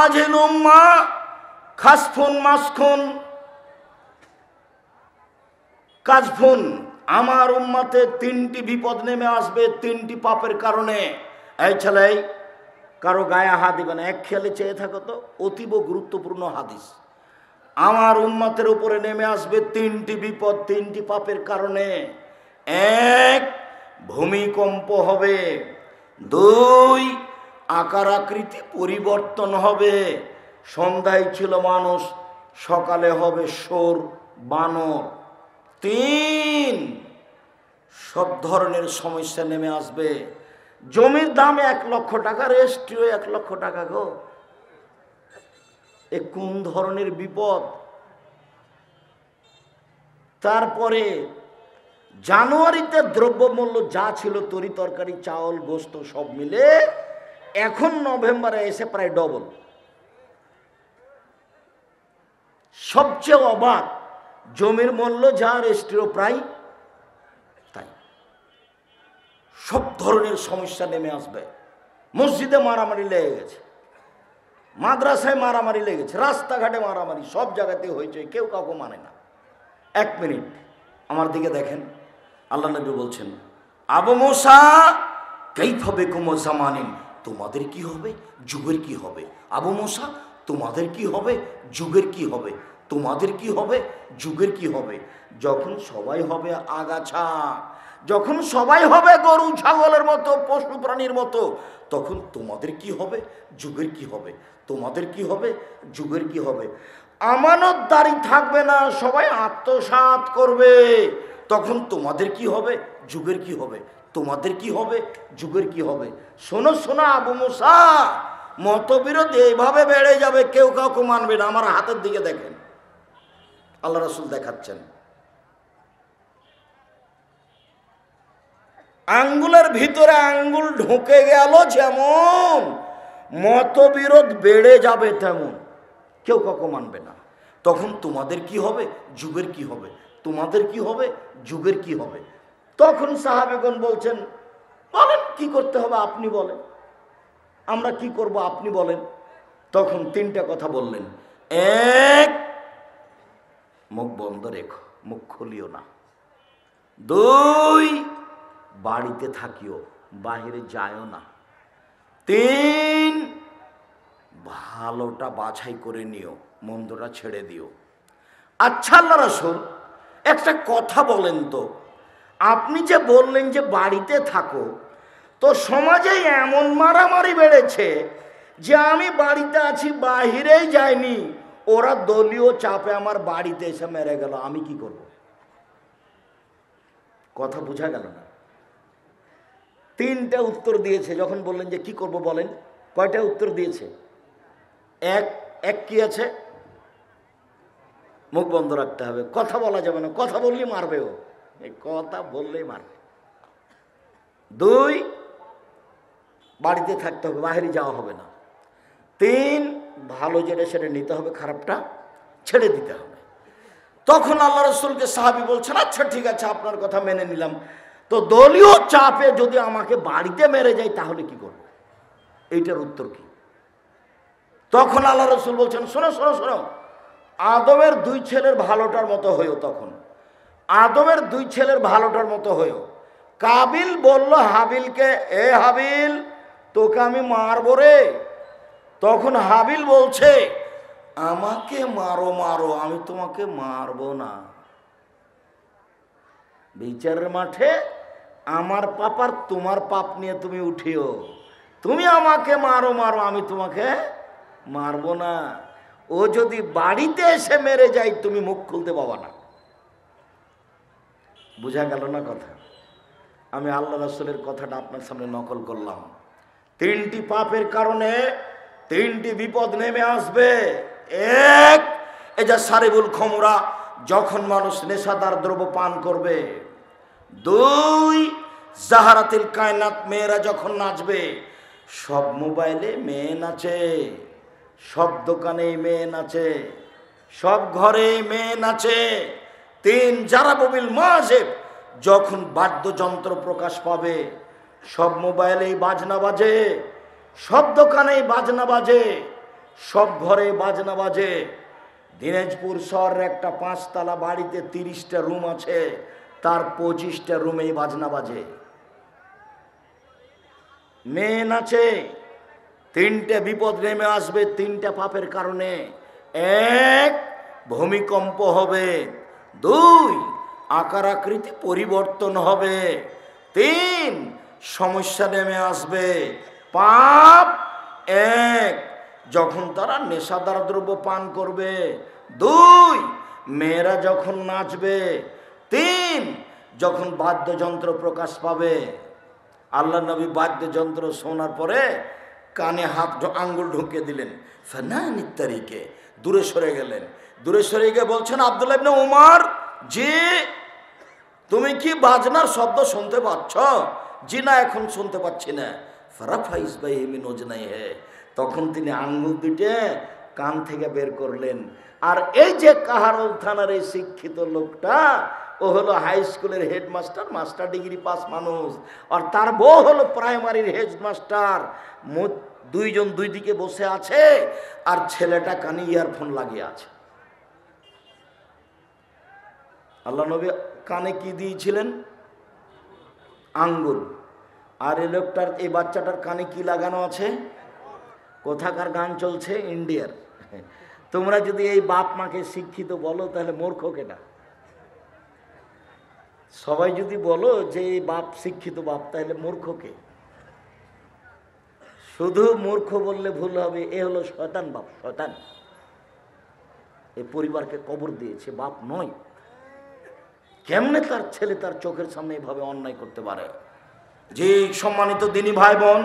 আজেল উম্মা খাসফুন মাসখুন কাজফুন, আমার উম্মাতে তিনটি বিপদ নেমে আসবে তিনটি পাপের কারণে। এই ছেলে, কারো গায়ে হাত দিবে না, এক খেয়ালে চেয়ে থাকো তো, অতীব গুরুত্বপূর্ণ হাদিস। আমার উম্মতের উপরে নেমে আসবে তিনটি বিপদ তিনটি পাপের কারণে। এক, ভূমিকম্প হবে। দুই, আকার আকৃতি পরিবর্তন হবে। সন্ধ্যায় ছিল মানুষ, সকালে হবে শোর বানর। তিন, সব ধরনের সমস্যা নেমে আসবে। জমির দাম 1 লক্ষ টাকা, রেজিস্ট্রিও 1 লক্ষ টাকা গো। এ কোন ধরনের বিপদ? তারপরে জানুয়ারিতে দ্রব্যমূল্য যা ছিল, তরি তরকারি চাউল গোস্ত সব মিলে, এখন নভেম্বরে এসে প্রায় ডবল। সবচেয়ে অবাক, জমির মূল্য যা, রেজিস্ট্রিও প্রায় তাই। সব ধরনের সমস্যা নেমে আসবে। মসজিদে মারামারি লেগে গেছে, মাদ্রাসায় মারামারি লেগেছে, রাস্তাঘাটে মারামারি, সব জায়গাতে হয়েছে, কেউ কাউকে মানে না। 1 মিনিট আমার দিকে দেখেন, আল্লাহ নবী বলছেন, আবু মুসা কাইফা বিকুম জামানিন, তোমাদের কি হবে, যুগের কি হবে। আবু মুসা, তোমাদের কি হবে, যুগের কি হবে। তোমাদের কি হবে, যুগের কি হবে। যখন সবাই হবে আগাছা, যখন সবাই হবে গরু ছাগলের মতো, পশু প্রাণীর মতো, তখন তোমাদের কি হবে, যুগের কি হবে। তোমাদের কি হবে, যুগের কি হবে। আমানতদারি থাকবে না, সবাই আত্মসাৎ করবে, তখন তোমাদের কি হবে, যুগের কি হবে। তোমাদের কি হবে, যুগের কি হবে। শোনো শোনো আবু মুসা, মতবিরোধ এইভাবে বেড়ে যাবে, কেউ কাউকে মানবে না। আমার হাতের দিকে দেখেন, আল্লাহ রাসূল দেখাচ্ছেন, আঙ্গুলের ভিতরে আঙ্গুল ঢুকে গেল, যেমন মতবিরোধ বেড়ে যাবে তেমন, কেউ কাউকে মানবে না। তখন তোমাদের কি হবে, যুগের কি হবে। তোমাদের কি হবে, যুগের কি হবে। তখন সাহাবেগণ বলছেন, বলেন কি করতে হবে, আপনি বলেন, আমরা কি করব আপনি বলেন। তখন 3টা কথা বললেন। এক, মুখ বন্ধ রেখো, মুখ খুলিও না। 2, বাড়িতে থাকিও, বাহিরে যায়ও না। 3, ভালোটা বাছাই করে নিও, মন্দটা ছেড়ে দিও। আচ্ছা আল্লাহ রাসূল, একটা কথা বলেন তো, আপনি যে বললেন যে বাড়িতে থাকো, তো সমাজে এমন মারামারি বেড়েছে যে আমি বাড়িতে আছি, বাহিরেই যাইনি, ওরা দলীয় চাপে আমার বাড়িতে এসে মেরে গেল, আমি কি করব? কথা বোঝা গেল না? 3টা উত্তর দিয়েছে। যখন বললেন যে কি করব বলেন, কয়টা উত্তর দিয়েছে? এক কি আছে, মুখ বন্ধ রাখতে হবে, কথা বলা যাবে না, কথা বললেই মারবে ও, এই কথা বললেই মারবে। 2, বাড়িতে থাকতে হবে, বাইরে যাওয়া হবে না। 3, ভালো যেটা সেটা নিতে হবে, খারাপটা ছেড়ে দিতে হবে। তখন আল্লাহ রাসূলকে সাহাবী বলছেন, আচ্ছা ঠিক আছে, আপনার কথা মেনে নিলাম, তো দলীয় চাপে যদি আমাকে বাড়িতে মেরে যায় তাহলে কি করব, এইটার উত্তর কি? তখন আল্লাহ রাসূল বলছেন, শোনো শোনো শোনো, আদমের 2 ছেলের ভালোটার মতো হইও। তখন আদমের 2 ছেলের ভালোটার মতো হইও। কাবিল বলল হাবিলকে, এ হাবিল, তোকে আমি মারবো রে। তখন হাবিল বলছে, আমাকে মারো মারো, আমি তোমাকে মারবো না। বিচারের মাঠে আমার পাপ আর তোমার পাপ নিয়ে তুমি উঠিও, তুমি আমাকে মারো মারো, আমি তোমাকে মারবো না। ও যদি বাড়িতে এসে মেরে যায়, তুমি মুখ খুলতে পাবা না। বুঝা গেল না কথা? আমি আল্লাহ রাসূলের কথাটা আপনার সামনে নকল করলাম। 3টি পাপের কারণে 3টি বিপদ নেমে আসবে। 1, এই যে সারিবুল খমরা, যখন মানুষ নেশাদার দ্রব্য পান করবে। 2, জাহারাতিল কায়নাত, মেয়েরা যখন নাচবে। সব মোবাইলে মেয়ে নাচে, সব দোকানে মেয়ে নাচে, সব ঘরে মেয়ে নাচে। 3, জারাবুবিল মাযিব, যখন বাদ্যযন্ত্র প্রকাশ পাবে, সব মোবাইলেই বাজনা বাজে, সব দোকানেই বাজনা বাজে, সব ঘরে বাজনা বাজে। দিনাজপুর শহরের একটা 5 তলা বাড়িতে 30টা রুম আছে, তার 25টা রুমেই বাজনা বাজে। মেয়ে নাচে। 3টে বিপদ নেমে আসবে 3টা পাপের কারণে। 1, ভূমিকম্প হবে। 2, আকার আকৃতি পরিবর্তন হবে। 3, সমস্যা নেমে আসবে। পাপ 1, যখন তারা নেশাদার দ্রব্য পান করবে। 2, মেয়েরা যখন নাচবে। 3, যখন বাদ্যযন্ত্র প্রকাশ পাবে। আল্লাহ নবী বাদ্যযন্ত্র শোনার পরে কানে আঙ্গুল ঢুকিয়ে দিলেন, ফানানিত তারিকে, দূরে সরে গেলেন। দূরে সরে গিয়ে বলছেন, আব্দুল্লাহ ইবনে উমর, জি তুমি কি বাজনার শব্দ শুনতে পাচ্ছ? জি না, এখন শুনতে পাচ্ছি না। ফারাফাইস বাইহি মিন উজনাইহি, তখন তিনি আঙ্গুল দুটো কান থেকে বের করলেন। আর এই যে কাহারোল থানার এই শিক্ষিত লোকটা, ও হলো হাই স্কুলের হেডমাস্টার, মাস্টার ডিগ্রি পাস মানুষ। আর তার বউ হলো প্রাইমারির হেডমাস্টার। দুইজন দুই দিকে বসে আছে, আর ছেলেটা কানে ইয়ারফোন লাগিয়ে আছে। আল্লাহ নবী কানে কি দিয়েছিলেন? আঙ্গুল। আর এই লোকটার, এই বাচ্চাটার কানে কি লাগানো আছে? কোথাকার গান চলছে? ইন্ডিয়ার। তোমরা যদি এই বাপ মাকে শিক্ষিত বলো, তাহলে মূর্খ কেনা? সবাই যদি বলো যে এই বাপ শিক্ষিত বাপ, তাহলে মূর্খ কে? শুধু মূর্খ বললে ভুল হবে, এ হলো শয়তান বাপ, শয়তান। এই পরিবারকে কবর দিয়েছে, বাপ নয়। কেমনে তার ছেলে তার চোখের সামনে এভাবে অন্যায় করতে পারে? যে সম্মানিত দিনী ভাই বোন,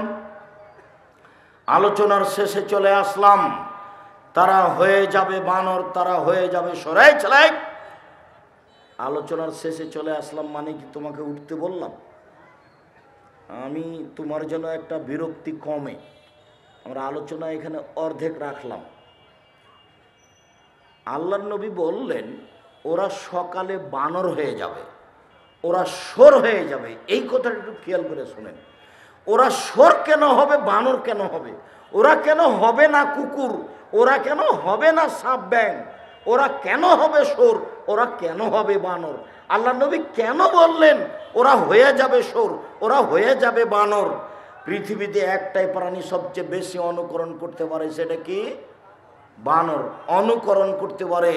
আলোচনার শেষে চলে আসলাম। তারা হয়ে যাবে বানর, তারা হয়ে যাবে সরাই ছেলে। আলোচনার শেষে চলে আসলাম মানে কি তোমাকে উঠতে বললাম? আমি তোমার জন্য একটা বিরক্তি কমে আমরা আলোচনা এখানে অর্ধেক রাখলাম। আল্লাহর নবী বললেন, ওরা সকালে বানর হয়ে যাবে, ওরা শোর হয়ে যাবে। এই কথাটা একটু খেয়াল করে শোনেন। ওরা শোর কেন হবে, বানর কেন হবে? ওরা কেন হবে না কুকুর? ওরা কেন হবে না সাপ ব্যাং? ওরা কেন হবে শোর? ওরা কেন হবে বানর? আল্লাহ নবী কেন বললেন ওরা হয়ে যাবে শোর, ওরা হয়ে যাবে বানর? পৃথিবীতে একটাই প্রাণী সবচেয়ে বেশি অনুকরণ করতে পারে, সেটা কি? বানর। অনুকরণ করতে পারে।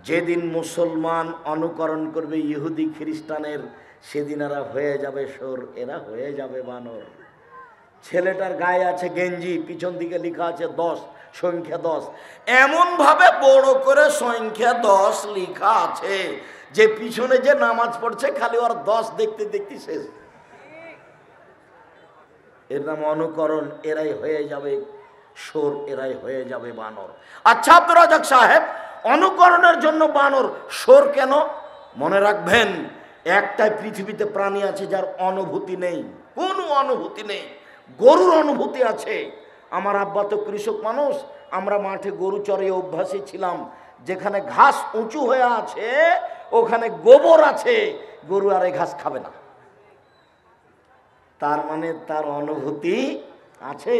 যেদিন মুসলমান অনুকরণ করবে ইহুদি খ্রিস্টানের, সেদিন এরা হয়ে যাবে শোর, এরা হয়ে যাবে বানর। ছেলেটার গায়ে আছে গেঞ্জি, পিছন দিকে লেখা আছে 10, সংখ্যা 10। এমন ভাবে বড় করে সংখ্যা 10 লেখা আছে যে পিছনে যে নামাজ পড়ছে খালি ওর 10 দেখতে দেখতে শেষ। এর নাম অনুকরণ। এরাই হয়ে যাবে শোর, এরাই হয়ে যাবে বানর। আচ্ছা আব্দুর রাজ্জাক সাহেব, অনুকরণের জন্য বানর, শোর কেন? মনে রাখবেন, একটাই পৃথিবীতে প্রাণী আছে যার অনুভূতি নেই, কোনো অনুভূতি নেই। গরুর অনুভূতি আছে। আমার আব্বা তো কৃষক মানুষ, আমরা মাঠে গরু চড়ে অভ্যাসী ছিলাম। যেখানে ঘাস উঁচু হয়ে আছে ওখানে গোবর আছে, গরু আর এই ঘাস খাবে না। তার মানে তার অনুভূতি আছে।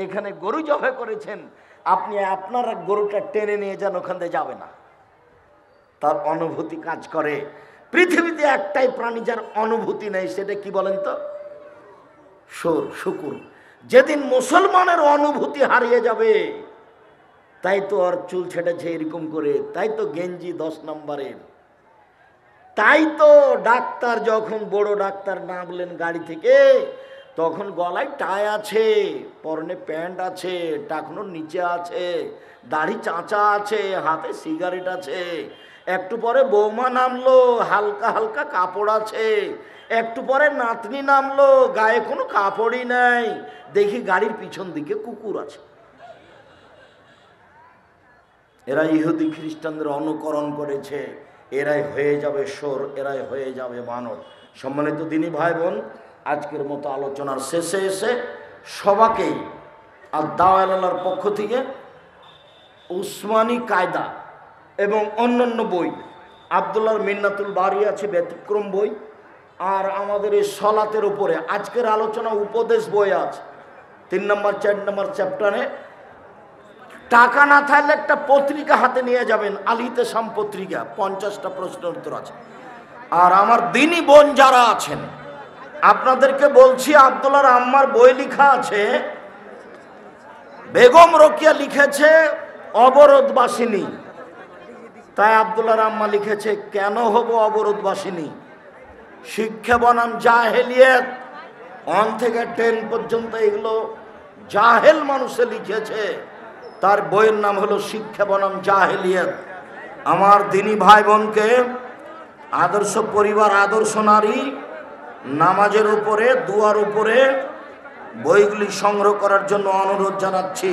এখানে গরু জবাই করেছেন, আপনি আপনার গরুটা টেনে নিয়ে যান, ওখান থেকে যাবে না। তার অনুভূতি কাজ করে। পৃথিবীতে একটাই প্রাণী যার অনুভূতি নেই, সেটা কি বলেন তো? শোর, শুকুর। যেদিন মুসলমানের অনুভূতি হারিয়ে যাবে, তাই তো আর চুল ছেটেছে এরকম করে, তাই তো গেঞ্জি 10 নম্বরের, তাই তো ডাক্তার যখন বড় ডাক্তার নামলেন গাড়ি থেকে, তখন গলায় টাই আছে, পরনে প্যান্ট আছে, টাকনোর নিচে আছে, দাড়ি চাঁচা আছে, হাতে সিগারেট আছে। একটু পরে বৌমা নামলো, হালকা হালকা কাপড় আছে। একটু পরে নাতনি নামলো, গায়ে কোনো কাপড়ই নাই, দেখি গাড়ির পিছন দিকে কুকুর আছে। এরা ইহুদি খ্রিস্টানদের অনুকরণ করেছে, এরাই হয়ে যাবে শোর, এরাই হয়ে যাবে বানর। সম্মানিত দিনী ভাই বোন, আজকের মতো আলোচনার শেষে এসে সবাকেই আদ-দাওয়ার পক্ষ থেকে উসমানী কায়দা এবং অন্যান্য বই, আব্দুল্লাহর মিন্নাতুল বারি আছে ব্যতিক্রম বই, আর আমাদের এই সলাতের উপরে আজকের আলোচনা উপদেশ বই আছে 3 নম্বর 4 নম্বর চ্যাপ্টারে টাকা না থাকলে একটা পত্রিকা হাতে নিয়ে যাবেন, আল ইতিসাম পত্রিকা, 50টা প্রশ্নের উত্তর আছে। আর আমার দিনী বোন যারা আছেন, আপনাদেরকে বলছি, আব্দুল্লাহর আম্মার বই লেখা আছে, বেগম রোকেয়া লিখেছে অবরোধবাসিনী, তাই আব্দুল্লাহর আম্মা লিখেছে কেন হব অবরোধবাসিনী। শিক্ষা বনাম জাহেলিয়াত 1 থেকে 10 পর্যন্ত এগুলো জাহেল মানুষে লিখেছে, তার বইয়ের নাম হলো শিক্ষা বনাম জাহেলিয়াত। আমার দিনী ভাই বোনকে আদর্শ পরিবার, আদর্শ নারী, নামাজের উপরে, দুয়ার উপরে বইগুলি সংগ্রহ করার জন্য অনুরোধ জানাচ্ছি।